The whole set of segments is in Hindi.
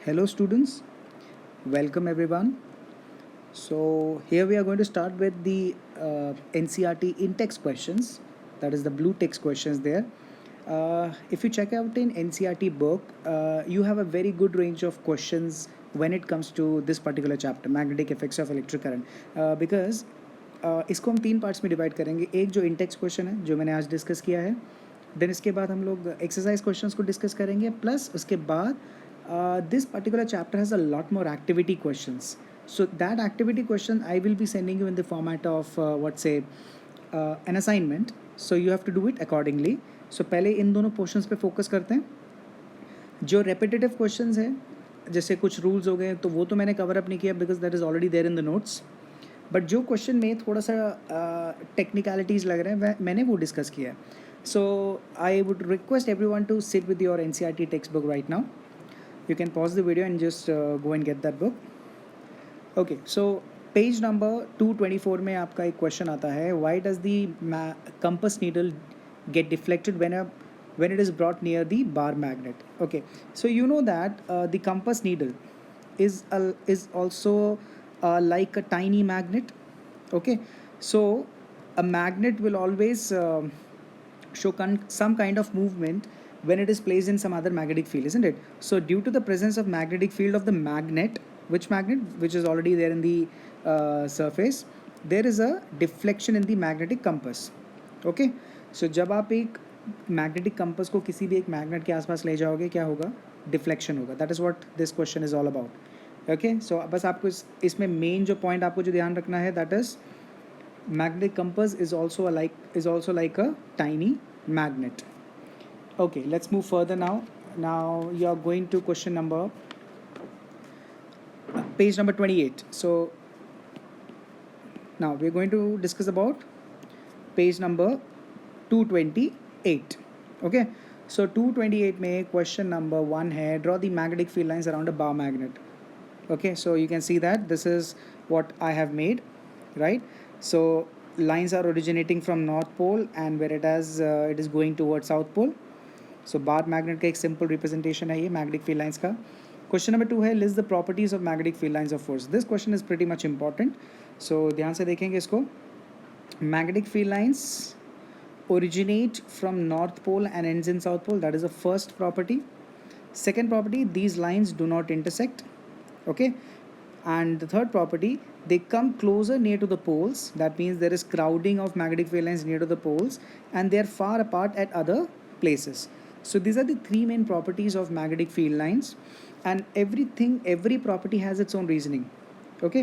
Hello students, welcome everyone. So here we are going to start with the NCRT in-text questions, that is the blue text questions there. If you check out in NCRT book, you have a very good range of questions when it comes to this particular chapter, magnetic effects of electric current. Because इसको हम 3 पार्ट्स में डिवाइड करेंगे. एक जो इन-टेक्स्ट क्वेश्चन है जो मैंने आज डिस्कस किया है, देन इसके बाद हम लोग एक्सरसाइज क्वेश्चंस को डिस्कस करेंगे, प्लस उसके बाद this particular chapter has a lot more activity questions. So that activity question I will be sending you in the format of an assignment. So you have to do it accordingly. So पहले इन दोनों पोर्शंस पे फोकस करते हैं. जो रेपिटेटिव क्वेश्चंस हैं, जैसे कुछ रूल्स हो गए, तो वो तो मैंने कवर अप नहीं किया because that is already there in the notes. But जो क्वेश्चन में थोड़ा सा टेक्निकलिटीज़ लग रहे हैं मैंने वो डिस्कस किया है. So I would request everyone to sit with your NCRT textbook right now. You can pause the video and just go and get that book. Okay, so page number 224 में आपका एक क्वेश्चन आता है, why does the compass needle get deflected when it is brought near the bar magnet. Okay, so you know that the compass needle is also like a tiny magnet. Okay, so a magnet will always show some kind of movement when it is placed in some other magnetic field, isn't it? So due to the presence of magnetic field of the magnet, which is already there in the surface, there is a deflection in the magnetic compass. Okay, so जब आप एक मैग्नेटिक कंपस को किसी भी एक मैग्नेट के आसपास ले जाओगे, क्या होगा? डिफ्लेक्शन होगा. That is what this question is all about. Okay, so बस आपको इसमें मेन जो पॉइंट आपको जो ध्यान रखना है, that is magnetic compass is also like a tiny magnet. Okay, let's move further now. Now you are going to question number page number 28. So now we are going to discuss about page number 228. Okay, so 228 में question number 1 है, draw the magnetic field lines around a bar magnet. Okay, so you can see that this is what I have made, right? So lines are originating from north pole and where it is going towards south pole. So bar magnet का एक simple representation है ये magnetic field lines का. Question number 2 है, list the properties of magnetic field lines of force. This question is pretty much important. So ध्यान से देखेंगे इसको. Magnetic field lines originate from north pole and ends in south pole. That is the first property. Second property, these lines do not intersect. Okay, and the third property, they come closer near to the poles. That means there is crowding of magnetic field lines near to the poles and they are far apart at other places. So these are the 3 main properties of magnetic field lines, and every property has its own reasoning. Okay,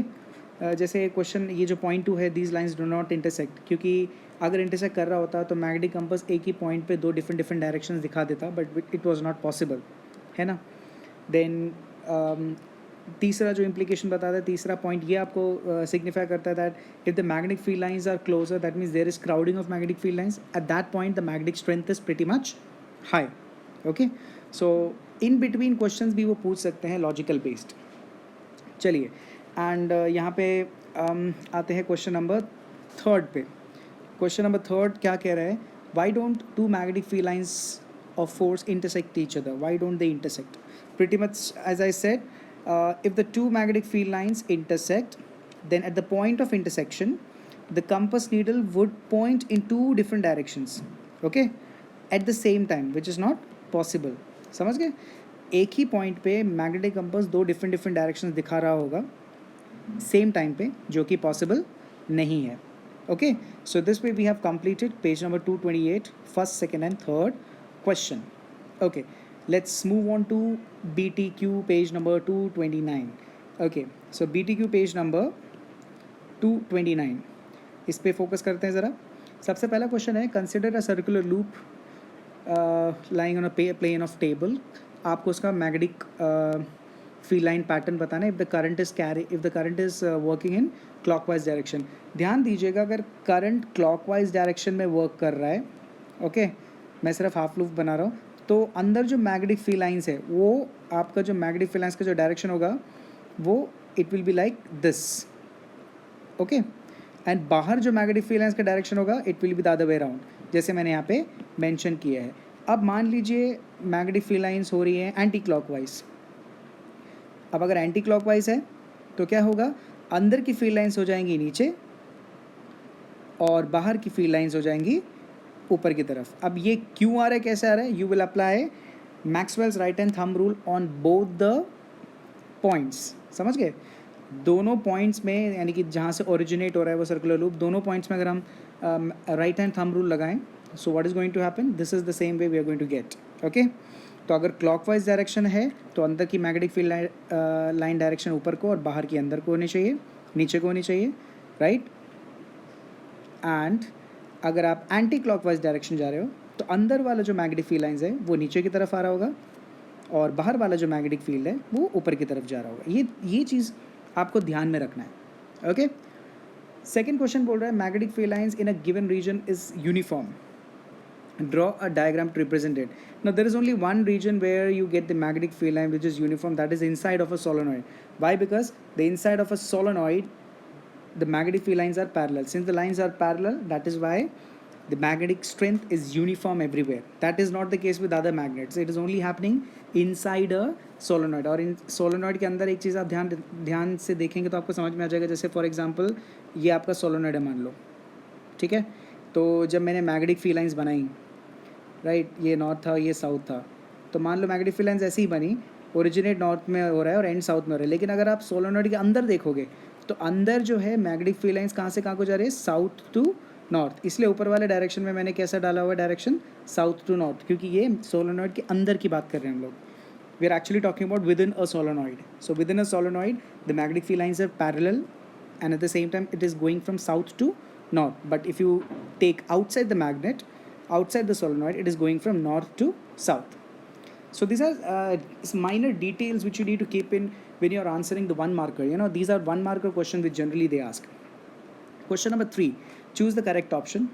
जैसे क्वेश्चन ये जो पॉइंट 2 है, these lines do not intersect, क्योंकि अगर इंटरसेक्ट कर रहा होता तो मैग्नेटिक कंपस एक ही पॉइंट पे 2 डिफरेंट डायरेक्शंस दिखा देता, but it was not possible, है ना. देन तीसरा जो इम्प्लीकेशन बताता है, तीसरा पॉइंट ये आपको सिग्निफाई करता है that if the magnetic field lines are closer, that means there is crowding of magnetic field lines. At that point the magnetic strength is pretty much high. Okay, so in between questions भी वो पूछ सकते हैं लॉजिकल बेस्ड. चलिए, एंड यहाँ पे आते हैं क्वेश्चन नंबर 3 पे. क्वेश्चन नंबर 3 क्या कह रहा है, why don't 2 magnetic field lines of force intersect each other, why don't they intersect? Pretty much as I said, if the 2 magnetic field lines intersect, then at the point of intersection, the compass needle would point in 2 different directions, okay, at the same time, which is not possible. समझ गए? एक ही पॉइंट पे मैग्नेटिक कंपस 2 डिफरेंट डायरेक्शंस दिखा रहा होगा सेम टाइम पे, जो कि पॉसिबल नहीं है. Okay, so this way we have completed page number 228, first, second and third question. Okay, let's move on to BTQ page number 229. Okay, so BTQ page number 229, इस पे फोकस करते हैं ज़रा. सबसे पहला क्वेश्चन है, consider a circular loop lying on a plane of table. आपको उसका मैग्नेटिक फील्ड लाइन पैटर्न बताना है. If the current is working in clockwise direction. ध्यान दीजिएगा, अगर करंट क्लॉकवाइज डायरेक्शन में वर्क कर रहा है, ओके, मैं सिर्फ हाफ लूप बना रहा हूँ, तो अंदर जो मैग्नेटिक फील्ड लाइंस है, वो आपका जो मैग्नेटिक फील्ड लाइंस का जो डायरेक्शन होगा, वो it will be like this. Okay, and बाहर जो मैग्नेटिक फील्ड लाइंस का डायरेक्शन होगा, it will be the other way around, जैसे मैंने यहाँ पे मेंशन किया है. अब मान लीजिए मैग्नेटिक फील्ड लाइंस हो रही है एंटी क्लॉकवाइज, अब अगर एंटी क्लॉकवाइज है तो क्या होगा, अंदर की फील्ड लाइंस हो जाएंगी नीचे और बाहर की फील्ड लाइंस हो जाएंगी ऊपर की तरफ। अब ये क्यों आ रहा है, कैसे आ रहा है, you will apply Maxwell's right hand thumb rule on both the points. समझ गए, दोनों पॉइंट्स में, यानी कि जहाँ से ओरिजिनेट हो रहा है वो सर्कुलर लूप, दोनों पॉइंट्स में अगर हम राइट हैंड थंब रूल लगाएं, so what is going to happen, this is the same way we are going to get. Okay, तो अगर क्लॉकवाइज डायरेक्शन है तो अंदर की मैग्नेटिक फील्ड लाइन डायरेक्शन ऊपर को और बाहर की अंदर को होनी चाहिए, नीचे को होनी चाहिए, राइट। एंड अगर आप एंटी क्लॉकवाइज डायरेक्शन जा रहे हो तो अंदर वाला जो मैग्नेटिक फील्ड लाइंस है वो नीचे की तरफ आ रहा होगा और बाहर वाला जो मैग्नेटिक फील्ड है वो ऊपर की तरफ जा रहा होगा। ये चीज़ आपको ध्यान में रखना है। ओके, सेकेंड क्वेश्चन बोल रहा है magnetic field lines in a given region is uniform, draw a diagram to represent it. Now there is only one region where you get the magnetic field line which is uniform, that is inside of a solenoid. Why? Because the inside of a solenoid the magnetic field lines are parallel. Since the lines are parallel, that is why the magnetic strength is uniform everywhere. That is not the case with other magnets. It is only happening inside a solenoid. और इन solenoid के अंदर एक चीज़ आप ध्यान से देखेंगे तो आपको समझ में आ जाएगा। जैसे फॉर एग्जांपल ये आपका solenoid है मान लो, ठीक है, तो जब मैंने मैग्नेटिक फील्ड लाइंस बनाई, राइट, ये नॉर्थ था, ये साउथ था, तो मान लो मैग्नेटिक फील्ड लाइंस ऐसी ही बनी, ओरिजिनेट नॉर्थ में हो रहा है और एंड साउथ में हो रहा है। लेकिन अगर आप सोलोनॉइड के अंदर देखोगे तो अंदर जो है मैग्नेटिक फील्ड लाइंस कहाँ से कहाँ को जा रही है, साउथ टू नॉर्थ। इसलिए ऊपर वाले डायरेक्शन में मैंने कैसा डाला हुआ डायरेक्शन, साउथ टू नॉर्थ, क्योंकि ये सोलोनॉइड के अंदर की बात कर रहे हैं हम लोग। We are actually talking about within a solenoid. So within a solenoid the magnetic field lines are parallel and at the same time it is going from south to north. But if you take outside the magnet, outside the solenoid, it is going from north to south. So these are minor details which you need to keep in when you are answering the one marker. You know, these are one marker questions which generally they ask. Question number 3, choose the correct option.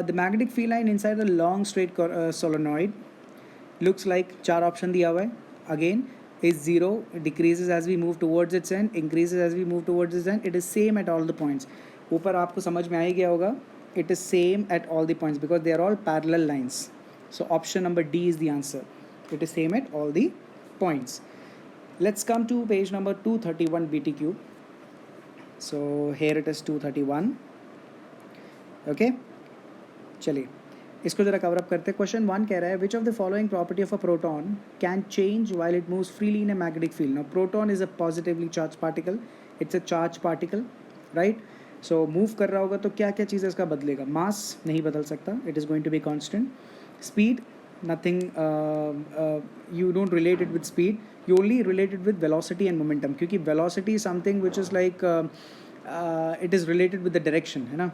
The magnetic field line inside a long straight solenoid looks like, चार ऑप्शन दिया हुआ है, again is 0, decreases as we move towards its end, increases as we move towards its end, it is same at all the points. ऊपर आपको समझ में आ ही गया होगा, it is same at all the points because they are all parallel lines. So option number D is the answer, it is same at all the points. Let's come to page number 231 BT cube. So here it is 231. okay, चलिए इसको जरा कवर अप करते हैं। क्वेश्चन 1 कह रहा है which of the following property of a proton can change while it moves freely in a magnetic field. Now proton is a positively charge particle, it's a charge particle, right. So move कर रहा होगा तो क्या क्या चीज़ इसका बदलेगा, मास नहीं बदल सकता, it is going to be constant. Speed nothing, you don't relate it with speed, you only related with velocity and momentum, क्योंकि velocity something which is like it is related with the direction, है ना।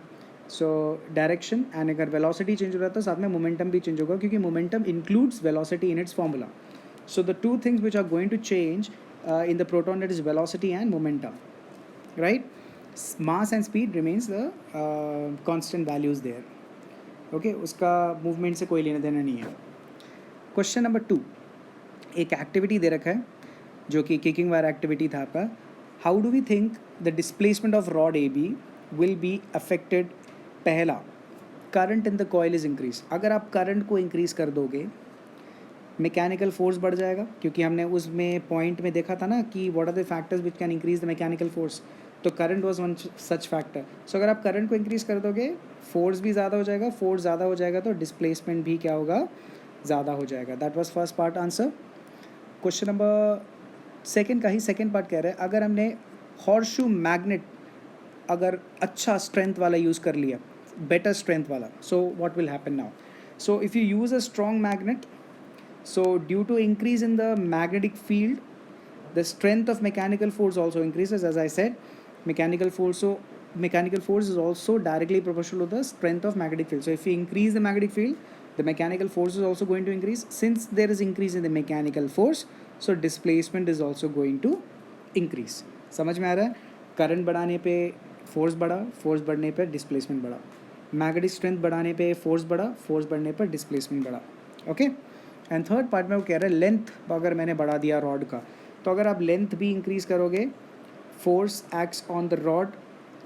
सो डायरेक्शन एंड अगर वेलोसिटी चेंज हो रहा है तो साथ में मोमेंटम भी चेंज होगा, क्योंकि momentum includes velocity in its formula. So the two things which are going to change in the proton, that is velocity and momentum, right. Mass and speed remains the constant values there, okay, उसका मूवमेंट से कोई लेना देना नहीं है। क्वेश्चन नंबर 2, एक एक्टिविटी दे रखा है जो कि किकिंग वायर एक्टिविटी था आपका। How do we think the displacement of rod A B will be affected. पहला, current in the coil is increase. अगर आप करंट को इंक्रीज कर दोगे मैकेनिकल फोर्स बढ़ जाएगा, क्योंकि हमने उसमें पॉइंट में देखा था ना कि what are the factors which can increase the mechanical force, तो current was one such factor. So अगर आप करंट को इंक्रीज कर दोगे फोर्स भी ज़्यादा हो जाएगा, फोर्स ज़्यादा हो जाएगा तो डिस्प्लेसमेंट भी क्या होगा, ज़्यादा हो जाएगा। That was first part answer. Question number second का ही सेकेंड पार्ट कह रहे हैं अगर हमने हॉर्सशू मैग्नेट अगर अच्छा स्ट्रेंथ वाला यूज़ कर लिया, better strength wala, so what will happen now? So if you use a strong magnet, so due to increase in the magnetic field the strength of mechanical force also increases. As I said, mechanical force is also directly proportional to the strength of magnetic field. So if you increase the magnetic field, the mechanical force is also going to increase. Since there is increase in the mechanical force, so displacement is also going to increase. समझ में आ रहा है, करंट बढ़ाने पे फोर्स बढ़ा, फोर्स बढ़ने पे डिस्प्लेसमेंट बढ़ा, मैग्नेटिक स्ट्रेंथ बढ़ाने पे फोर्स बढ़ा, फोर्स बढ़ने पर डिस्प्लेसमेंट बढ़ा, ओके। एंड थर्ड पार्ट में वो कह रहा है लेंथ अगर मैंने बढ़ा दिया रॉड का, तो अगर आप लेंथ भी इंक्रीज करोगे force acts on the rod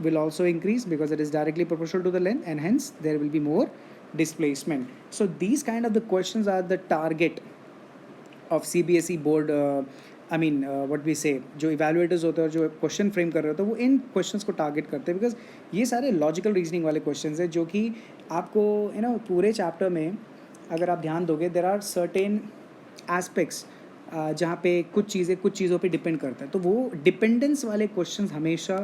will also increase because it is directly proportional to the length and hence there will be more displacement. So these kind of the questions are the target of CBSE board I mean what we say, जो इवैल्यूएटर्स होते हैं और जो क्वेश्चन फ्रेम कर रहे होते हैं वो इन क्वेश्चंस को टारगेट करते हैं, बिकॉज ये सारे लॉजिकल रीजनिंग वाले क्वेश्चंस हैं जो कि आपको पूरे चैप्टर में अगर आप ध्यान दोगे देर आर सर्टेन एस्पेक्ट्स जहाँ पे कुछ चीज़ों पे डिपेंड करता है, तो वो डिपेंडेंस वाले क्वेश्चंस हमेशा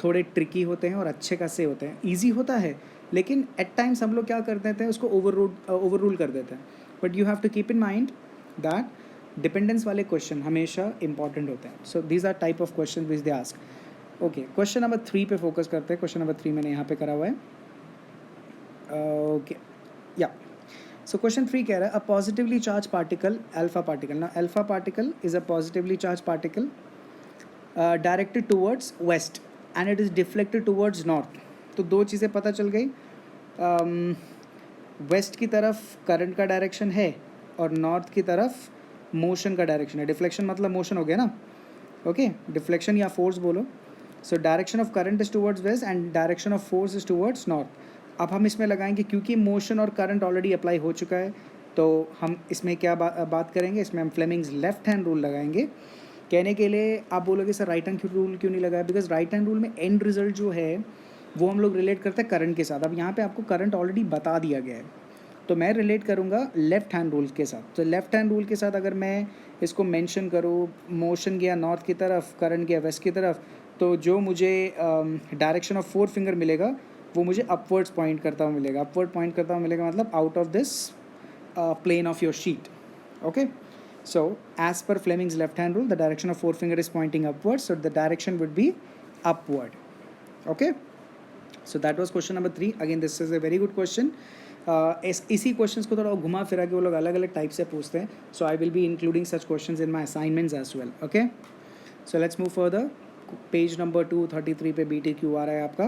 थोड़े ट्रिकी होते हैं और अच्छे खासे होते हैं। ईजी होता है लेकिन एट टाइम्स हम लोग क्या कर देते हैं, उसको ओवर रूल कर देते हैं। But you have to keep in mind that dependence वाले क्वेश्चन हमेशा इंपॉर्टेंट होते हैं। So these are type of question which they ask. Okay, question number 3 पे फोकस करते हैं। क्वेश्चन नंबर 3 मैंने यहाँ पे करा हुआ है। ओके, या सो क्वेश्चन 3 कह रहा है a positively charge particle, alpha particle, ना alpha particle is a positively charge particle directed towards west and it is deflected towards north. तो दो चीज़ें पता चल गई, वेस्ट की तरफ करंट का डायरेक्शन है और नॉर्थ की तरफ मोशन का डायरेक्शन है। डिफ्लेक्शन मतलब मोशन हो गया ना, ओके, डिफ्लेक्शन या फोर्स बोलो। So direction of current is towards west and direction of force is towards north. अब हम इसमें लगाएंगे क्योंकि मोशन और करंट ऑलरेडी अप्लाई हो चुका है, तो हम इसमें क्या बात करेंगे, इसमें हम फ्लेमिंग्स लेफ्ट हैंड रूल लगाएंगे। कहने के लिए आप बोलोगे सर राइट हैंड रूल क्यों नहीं लगाया, बिकॉज राइट हैंड रूल में एंड रिजल्ट जो है वो हम लोग रिलेट करते हैं करंट के साथ। अब यहाँ पे आपको करंट ऑलरेडी बता दिया गया है, तो मैं रिलेट करूँगा लेफ़्ट हैंड रूल के साथ। तो लेफ़्ट हैंड रूल के साथ अगर मैं इसको मेंशन करूँ, मोशन गया नॉर्थ की तरफ, करंट गया वेस्ट की तरफ, तो जो मुझे डायरेक्शन ऑफ 4 फिंगर मिलेगा वो मुझे अपवर्ड्स पॉइंट करता हुआ मिलेगा। अपवर्ड पॉइंट करता हुआ मिलेगा मतलब out of this plane of your sheet. Okay, so as per Fleming's left hand rule, the direction of 4 finger is pointing upwards, so the direction would be upward. Okay, so that was question number 3. Again, this is a very good question. इसी क्वेश्चंस को थोड़ा घुमा फिरा के वो लोग अलग अलग टाइप से पूछते हैं, so I will be including such questions in my assignments as well. Okay, so let's move further. Page number 233 पे BTQ आ रहा है आपका।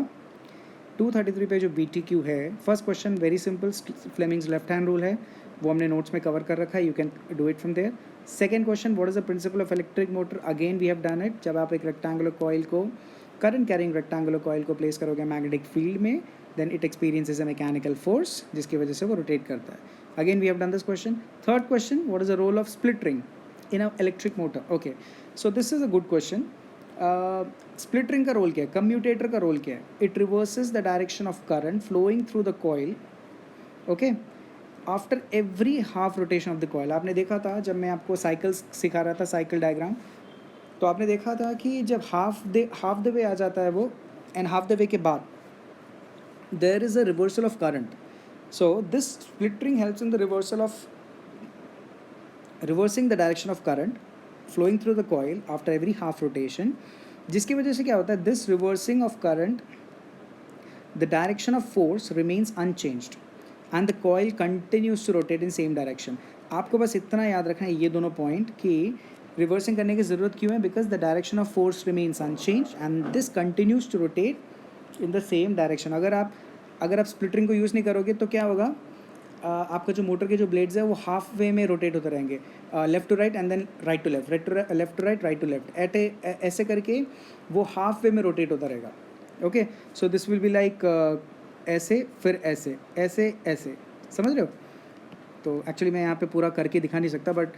233 पे जो BTQ है, first question very simple, Fleming's left hand rule है, वो हमने नोट्स में कवर कर रखा है, you can do it from there. Second question, what is the principle of electric motor, again we have done it. जब आप एक रेक्टेंगुलर कॉइल को, करंट कैरिंग रेक्टेंगुलर कॉइल को प्लेस करोगे मैग्नेटिक फील्ड में, then it experiences a mechanical force जिसकी वजह से वो रोटेट करता है। Again we have done this question. Third question, what is the role of split ring in a electric motor. Okay, so this is a good question. Split ring का रोल क्या है, कम्यूटेटर का रोल क्या है, it reverses the direction of current flowing through the coil, okay, after every half rotation of the coil. आपने देखा था जब मैं आपको साइकिल्स सिखा रहा था, साइकिल डायग्राम, तो आपने देखा था कि जब हाफ द वे आ जाता है वो, एंड हाफ द वे के बाद there is a reversal of current. So this split ring helps in the reversing the direction of current flowing through the coil after every half rotation, जिसकी वजह से क्या होता है, this reversing of current, the direction of force remains unchanged and the coil continues to rotate in same direction. आपको बस इतना याद रखना है ये दोनों पॉइंट कि रिवर्सिंग करने की ज़रूरत क्यों है, because the direction of force remains unchange and this continues to rotate in the same direction. अगर आप स्प्लिटरिंग को यूज़ नहीं करोगे तो क्या होगा, आपका जो मोटर के जो ब्लेड्स है वो हाफ वे में रोटेट होते रहेंगे, left to right and then right to left, left to right, right to left, ऐसे करके वो हाफ वे में रोटेट होता रहेगा। Okay, so this will be like ऐसे, फिर ऐसे, ऐसे ऐसे, समझ रहे हो। तो एक्चुअली मैं यहाँ पे पूरा करके दिखा नहीं सकता, बट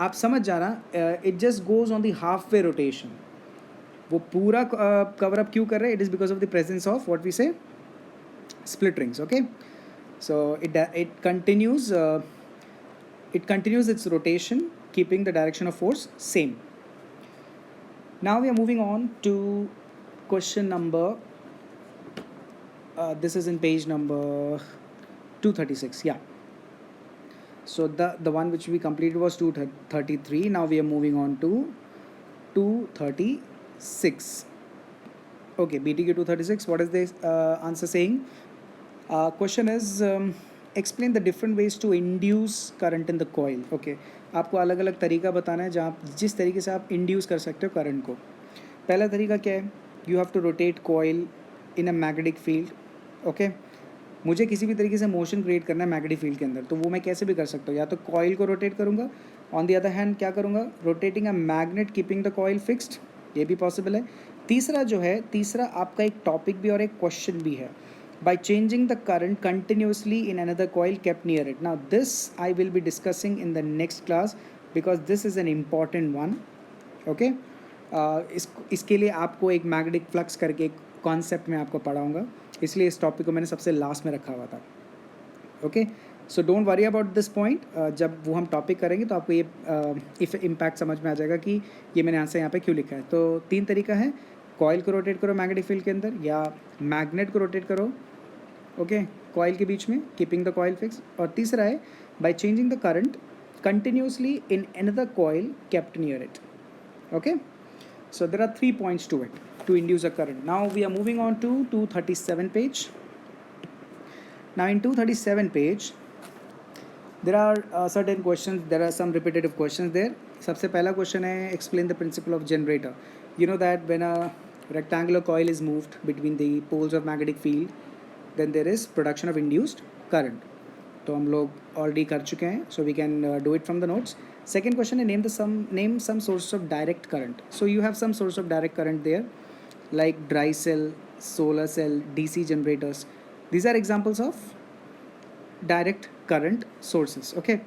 आप समझ जाना, it just goes on the halfway rotation. वो पूरा कवर अप क्यों कर रहे हैं, it is because of the presence of what we say split rings. Okay, so it continues its rotation keeping the direction of force same. Now we are moving on to question number this is in page number 236. Yeah, so the one which we completed was 233. Now we are moving on to 236. Okay, BTQ 236. What is this answer saying? Question is explain the different ways to induce current in the coil. Okay, आपको अलग अलग तरीका बताना है जहाँ जिस तरीके से आप इंड्यूस कर सकते हो करंट को। पहला तरीका क्या है, you have to rotate coil in a magnetic field. Okay, मुझे किसी भी तरीके से मोशन क्रिएट करना है मैग्नेटिक फील्ड के अंदर, तो वो मैं कैसे भी कर सकता हूँ, या तो कॉइल को रोटेट करूँगा, ऑन दी अदर हैंड क्या करूँगा, rotating a magnet keeping the coil fixed, ये भी पॉसिबल है। तीसरा आपका एक टॉपिक भी और एक क्वेश्चन भी है, by changing the current continuously in another coil kept near it. Now this I will be discussing in the next class because this is an important one. Okay इसके लिए आपको एक मैग्नेटिक फ्लक्स करके एक कॉन्सेप्ट में आपको पढ़ाऊँगा, इसलिए इस टॉपिक को मैंने सबसे लास्ट में रखा हुआ था। Okay so don't worry about this point, जब वो हम टॉपिक करेंगे तो आपको ये इफ इम्पैक्ट समझ में आ जाएगा कि ये मैंने आंसर यहाँ पे क्यों लिखा है। तो 3 तरीका है, कॉइल को रोटेट करो मैग्नेटिक फील्ड के अंदर, या मैग्नेट को रोटेट करो ओके कॉइल के बीच में, कीपिंग द कॉइल फिक्स, और तीसरा है by changing the current continuously in another coil kept near it. Okay so there are 3 points to it to induce a current. Now we are moving on to 237 page. Now in 237 page there are certain questions, there are some repetitive questions there. सबसे पहला question है explain the principle of generator. You know that when a rectangular coil is moved between the poles of magnetic field, then there is production of induced current. तो हम लोग ऑलरेडी कर चुके हैं, so we can do it from the notes. Second question है name some source of direct current. So you have some source of direct current there like dry cell, solar cell, DC generators. These are examples of direct current sources. Okay.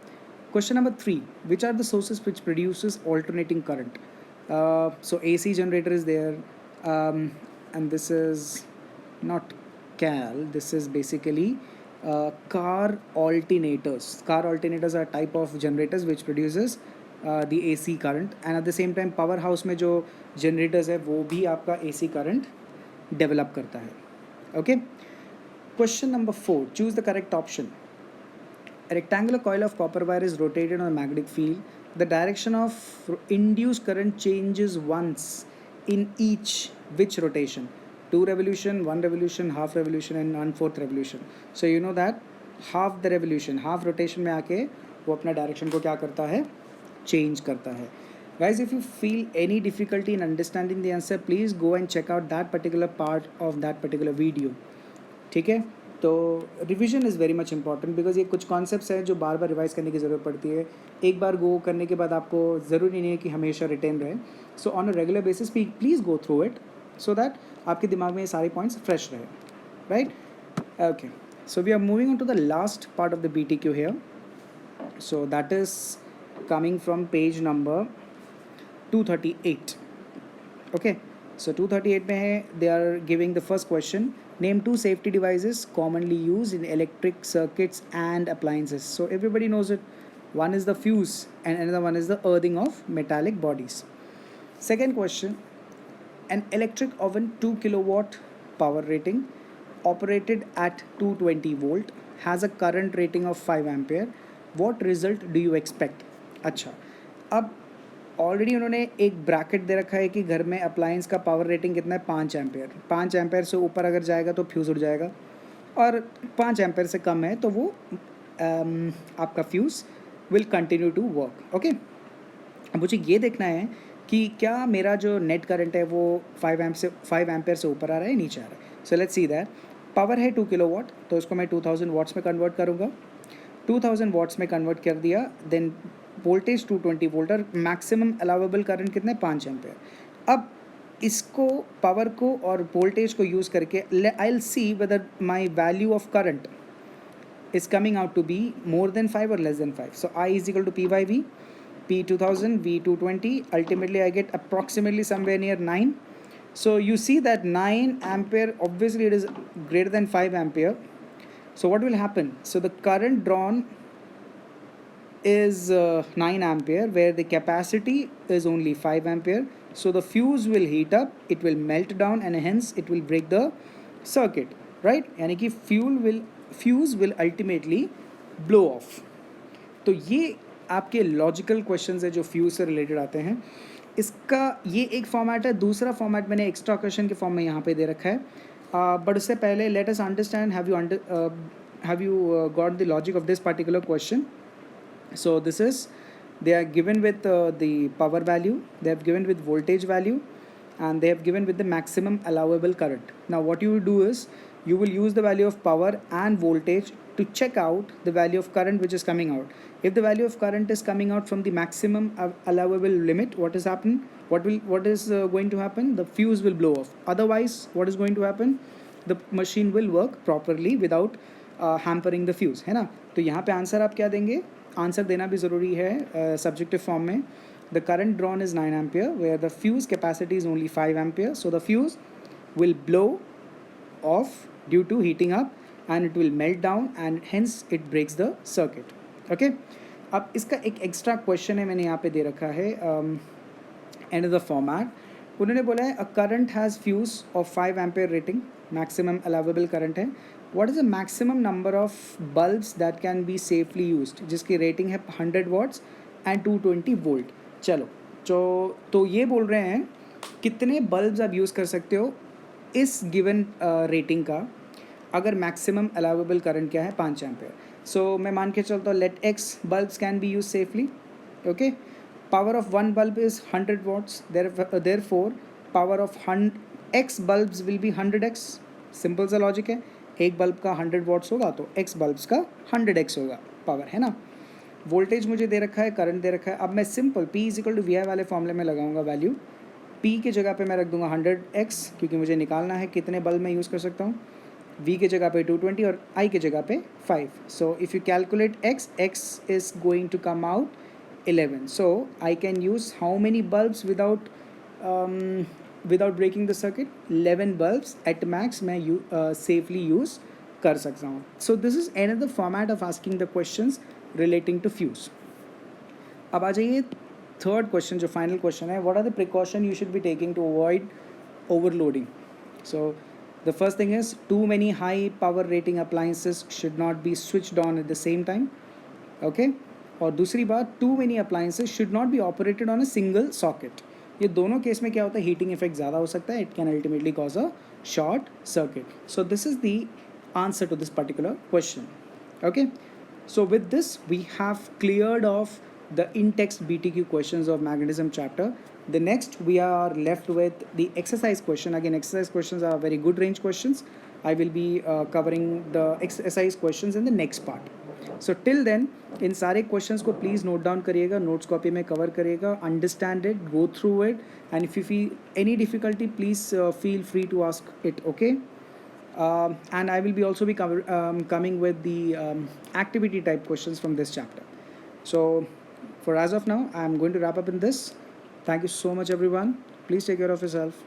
Question number 3. Which are the sources which produces alternating current? So AC generator is there, and this is not CAL. This is basically car alternators. Car alternators are a type of generators which produces the AC current, and at the same time powerhouse में जो generators है वो भी आपका AC current develop करता है. Okay. Question number 4. Choose the correct option. A rectangular coil of copper wire is rotated on a magnetic field. The direction of induced current changes once in each which rotation? 2 revolution, 1 revolution, half revolution and 1/4 revolution. So you know that half the revolution, half rotation में आके वो अपना direction को क्या करता है, change करता है. Guys, if you feel any difficulty in understanding the answer, please go and check out that particular part of that particular video. ठीक है, तो revision is very much important because ये कुछ कॉन्सेप्ट्स हैं जो बार बार रिवाइज करने की ज़रूरत पड़ती है. एक बार गो करने के बाद आपको ज़रूरी नहीं है कि हमेशा रिटेन रहे. So on a regular basis please go through it so that आपके दिमाग में ये सारे पॉइंट्स फ्रेश रहे. Right. Okay, so we are moving on to the last part of the BTQ here. So that is coming from page number 238. Okay, so 238 में है, they are giving the first question. Name 2 safety devices commonly used in electric circuits and appliances. So everybody knows it. One is the fuse and another one is the earthing of metallic bodies. Second question. An electric oven 2 kilowatt power rating operated at 220 volt has a current rating of 5 ampere. What result do you expect? अच्छा, अब ऑलरेडी उन्होंने एक ब्रैकेट दे रखा है कि घर में अप्लायंस का पावर रेटिंग कितना है, 5 एम्पेयर. 5 एम्पेयर से ऊपर अगर जाएगा तो फ्यूज़ उड़ जाएगा, और 5 एम्पेयर से कम है तो वो आपका fuse will continue to work. Okay, अब मुझे ये देखना है कि क्या मेरा जो नेट करंट है वो 5 एम्पेयर से ऊपर आ रहा है, नीचे आ रहा है. So let's see that. Power है 2 किलोवाट, तो उसको मैं 2000 वाट्स में कन्वर्ट करूँगा. 2000 वाट्स में कन्वर्ट कर दिया, देन वोल्टेज 220 वोल्ट और मैक्सिमम अलाउेबल करंट कितना है, 5 एम्पेयर. अब इसको पावर को और वोल्टेज को यूज़ करके I will see whether my value of current is coming out to be more than 5 or less than 5. So I is equal to P by V, P 2000, V 220. Ultimately I get approximately somewhere near 9. So you see that 9 ampere, obviously it is greater than 5 ampere. So what will happen? So the current drawn is 9 ampere where the capacity is only 5 ampere. So the fuse will heat up, it will melt down and hence it will break the circuit, right? यानी कि fuse will ultimately blow off. तो ये आपके लॉजिकल क्वेश्चंस है जो फ्यूज से रिलेटेड आते हैं. इसका ये एक फॉर्मेट है. दूसरा फॉर्मेट मैंने एक्स्ट्रा क्वेश्चन के फॉर्म में यहाँ पे दे रखा है. बट उससे पहले let us understand, have you got the logic of this particular question. So this is, they are given with the power value, they have given with voltage value, and they have given with the maximum allowable current. Now what you will do is you will use the value of power and voltage to check out the value of current which is coming out. If the value of current is coming out from the maximum allowable limit, what is happen? What is going to happen? The fuse will blow off. Otherwise, what is going to happen? The machine will work properly without hampering the fuse, है ना. तो यहाँ पे आंसर आप क्या देंगे? आंसर देना भी ज़रूरी है सब्जेक्टिव फॉर्म में. the current drawn is 9 ampere, where the fuse capacity is only 5 ampere. So the fuse will blow off due to heating up and it will melt down and hence it breaks the circuit. Okay. अब इसका एक एक्स्ट्रा क्वेश्चन है, मैंने यहाँ पे दे रखा है एंड द फॉर्मेट. उन्होंने बोला है a current has fuse of 5 ampere rating, maximum allowable current है. What is the maximum number of bulbs that can be safely used, जिसकी रेटिंग है 100 वॉट्स एंड 220 वोल्ट. चलो तो ये बोल रहे हैं कितने बल्ब्स आप यूज़ कर सकते हो इस गिवन रेटिंग का, अगर मैक्सिमम अलाउेबल करंट क्या है 5 एम्पेयर. सो मैं मान के चलता हूँ let x bulbs can be use safely. Okay, power of one bulb is 100 watts, therefore power of x bulbs will be 100x. Simple सा लॉजिक है, एक बल्ब का 100 वॉट्स होगा तो एक्स बल्ब्स का 100x होगा पावर, है ना. वोल्टेज मुझे दे रखा है, करंट दे रखा है. अब मैं simple P is equal to V I वाले फॉर्मूले में लगाऊंगा वैल्यू. P की जगह पे मैं रख दूंगा 100x क्योंकि मुझे निकालना है कितने बल्ब मैं यूज़ कर सकता हूँ. V की जगह पे 220 और I की जगह पे 5. So if you calculate x is going to come out 11. So I can use how many bulbs without breaking the circuit. 11 bulbs at max मैं सेफली यूज़ कर सकता हूँ. So this is another format of asking the questions relating to fuse. अब आ जाइए थर्ड क्वेश्चन, जो फाइनल क्वेश्चन है. What are the precaution you should be taking to avoid overloading. So the first thing is too many high power rating appliances should not be switched on at the same time. Okay, और दूसरी बात, too many appliances should not be operated on a single socket. ये दोनों केस में क्या होता है, हीटिंग इफेक्ट ज़्यादा हो सकता है. It can ultimately cause a short circuit. So this is the answer to this particular question. Okay, so with this we have cleared off the in-text BTQ questions of magnetism chapter. The next we are left with the exercise question. Again, exercise questions are very good range questions. I will be covering the exercise questions in the next part. So till then, इन सारे questions को please note down करिएगा, notes copy में cover करिएगा, understand it, go through it, and if you feel any difficulty, please feel free to ask it. Okay. And I will be also be coming with the activity type questions from this chapter. So for as of now, I am going to wrap up in this. Thank you so much everyone. Please take care of yourself.